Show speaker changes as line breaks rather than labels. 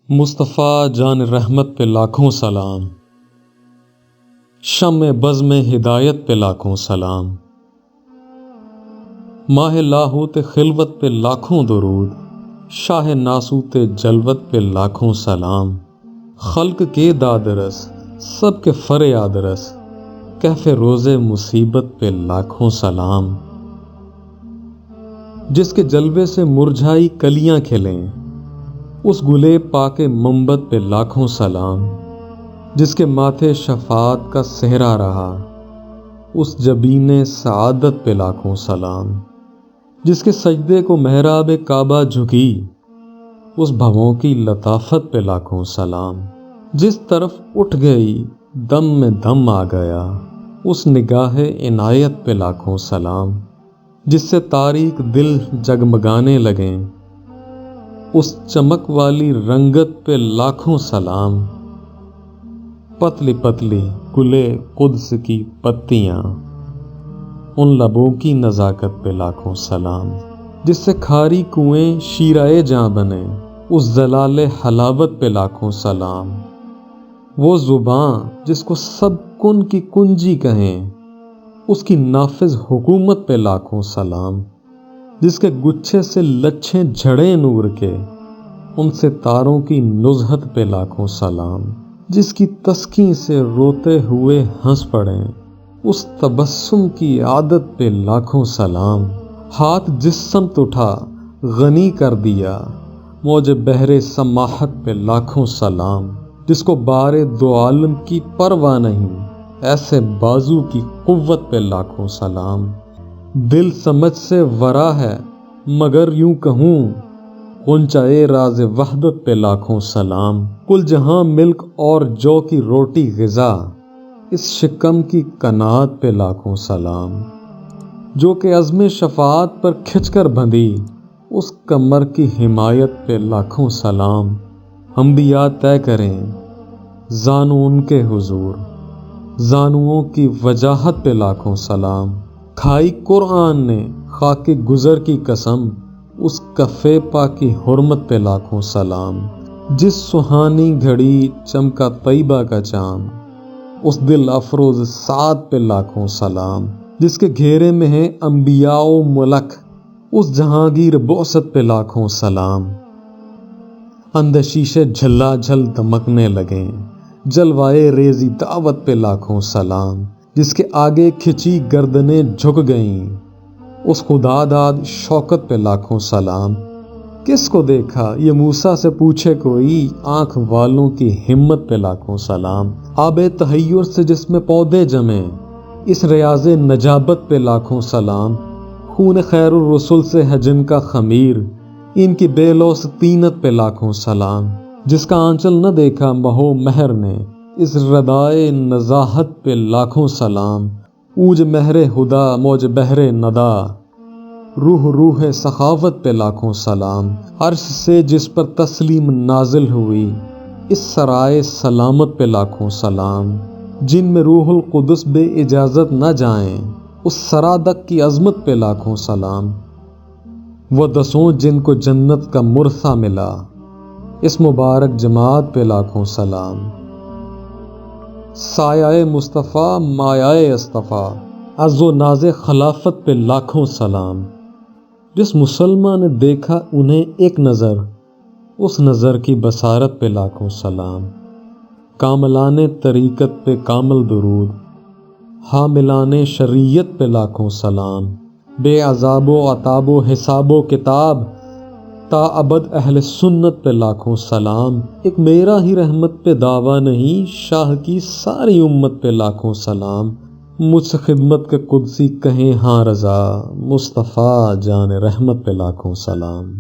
مصطفیٰ جان رحمت پہ لاکھوں سلام، شمع بزم ہدایت پہ لاکھوں سلام، ماہ لاہوت خلوت پہ لاکھوں درود، شاہ ناسوت جلوت پہ لاکھوں سلام، خلق کے دادرس سب کے فریاد رس، کہف روز مصیبت پہ لاکھوں سلام، جس کے جلوے سے مرجھائی کلیاں کھلیں، اس گلے پاک منبت پہ لاکھوں سلام، جس کے ماتھے شفاعت کا صحرا رہا، اس جبین سعادت پہ لاکھوں سلام، جس کے سجدے کو محراب کعبہ جھکی، اس بھووں کی لطافت پہ لاکھوں سلام، جس طرف اٹھ گئی دم میں دم آ گیا، اس نگاہ عنایت پہ لاکھوں سلام، جس سے تاریک دل جگمگانے لگیں، اس چمک والی رنگت پہ لاکھوں سلام، پتلی پتلی گلے قدس کی پتیاں، ان لبوں کی نزاکت پہ لاکھوں سلام، جس سے کھاری کنویں شیرائے جاں بنے، اس زلال حلاوت پہ لاکھوں سلام، وہ زباں جس کو سب کن کی کنجی کہیں، اس کی نافذ حکومت پہ لاکھوں سلام، جس کے گچھے سے لچھیں جھڑیں نور کے، ان سے تاروں کی نزہت پہ لاکھوں سلام، جس کی تسکین سے روتے ہوئے ہنس پڑیں، اس تبسم کی عادت پہ لاکھوں سلام، ہاتھ جس سمت اٹھا غنی کر دیا، موج بحر سماحت پہ لاکھوں سلام، جس کو بار دو عالم کی پرواہ نہیں، ایسے بازو کی قوت پہ لاکھوں سلام، دل سمجھ سے ورا ہے مگر یوں کہوں، غنچۂ راز وحدت پہ لاکھوں سلام، کل جہاں ملک اور جو کی روٹی غذا، اس شکم کی قناعت پہ لاکھوں سلام، جو کہ عزم شفاعت پر کھچ کر بندھی، اس کمر کی حمایت پہ لاکھوں سلام، انبیاء طے کریں زانو ان کے حضور، زانوؤں کی وجاہت پہ لاکھوں سلام، کھائی قرآن نے خاک گزر کی قسم، اس کفے پا کی حرمت پہ لاکھوں سلام، جس سہانی گھڑی چمکا طیبہ کا چاند، اس دل افروز سعد پہ لاکھوں سلام، جس کے گھیرے میں ہیں انبیاء و ملک، اس جہانگیر بعثت پہ لاکھوں سلام، اندر شیشے جھلا جھل دمکنے لگیں، جلوائے ریزی دعوت پہ لاکھوں سلام، جس کے آگے کھچی گردنیں جھک گئیں، اس خدا داد شوکت پہ لاکھوں سلام، کس کو دیکھا یہ موسیٰ سے پوچھے کوئی، آنکھ والوں کی ہمت پہ لاکھوں سلام، آب تحیر سے جس میں پودے جمیں، اس ریاض نجابت پہ لاکھوں سلام، خون خیر الرسل سے ہے جن کا خمیر، ان کی بے لوث طینت پہ لاکھوں سلام، جس کا آنچل نہ دیکھا مہو مہر نے، اس ردائے نزاہت پہ لاکھوں سلام، اوج مہر ہدا موج بحر ندا، روح سخاوت پہ لاکھوں سلام، عرش سے جس پر تسلیم نازل ہوئی، اس سرائے سلامت پہ لاکھوں سلام، جن میں روح القدس بے اجازت نہ جائیں، اس سرادق کی عظمت پہ لاکھوں سلام، وہ دسوں جن کو جنت کا مرثا ملا، اس مبارک جماعت پہ لاکھوں سلام، سایہ مصطفیٰ مایہ اصطفیٰ، عز و ناز خلافت پہ لاکھوں سلام، جس مسلمان نے دیکھا انہیں ایک نظر، اس نظر کی بصارت پہ لاکھوں سلام، کاملان طریقت پہ کامل درود، حاملان شریعت پہ لاکھوں سلام، بے عذاب و عتاب و حساب و کتاب، تا ابد اہل سنت پہ لاکھوں سلام، ایک میرا ہی رحمت پہ دعویٰ نہیں، شاہ کی ساری امت پہ لاکھوں سلام، مجھ سے خدمت کے قدسی کہیں ہاں رضا، مصطفیٰ جان رحمت پہ لاکھوں سلام۔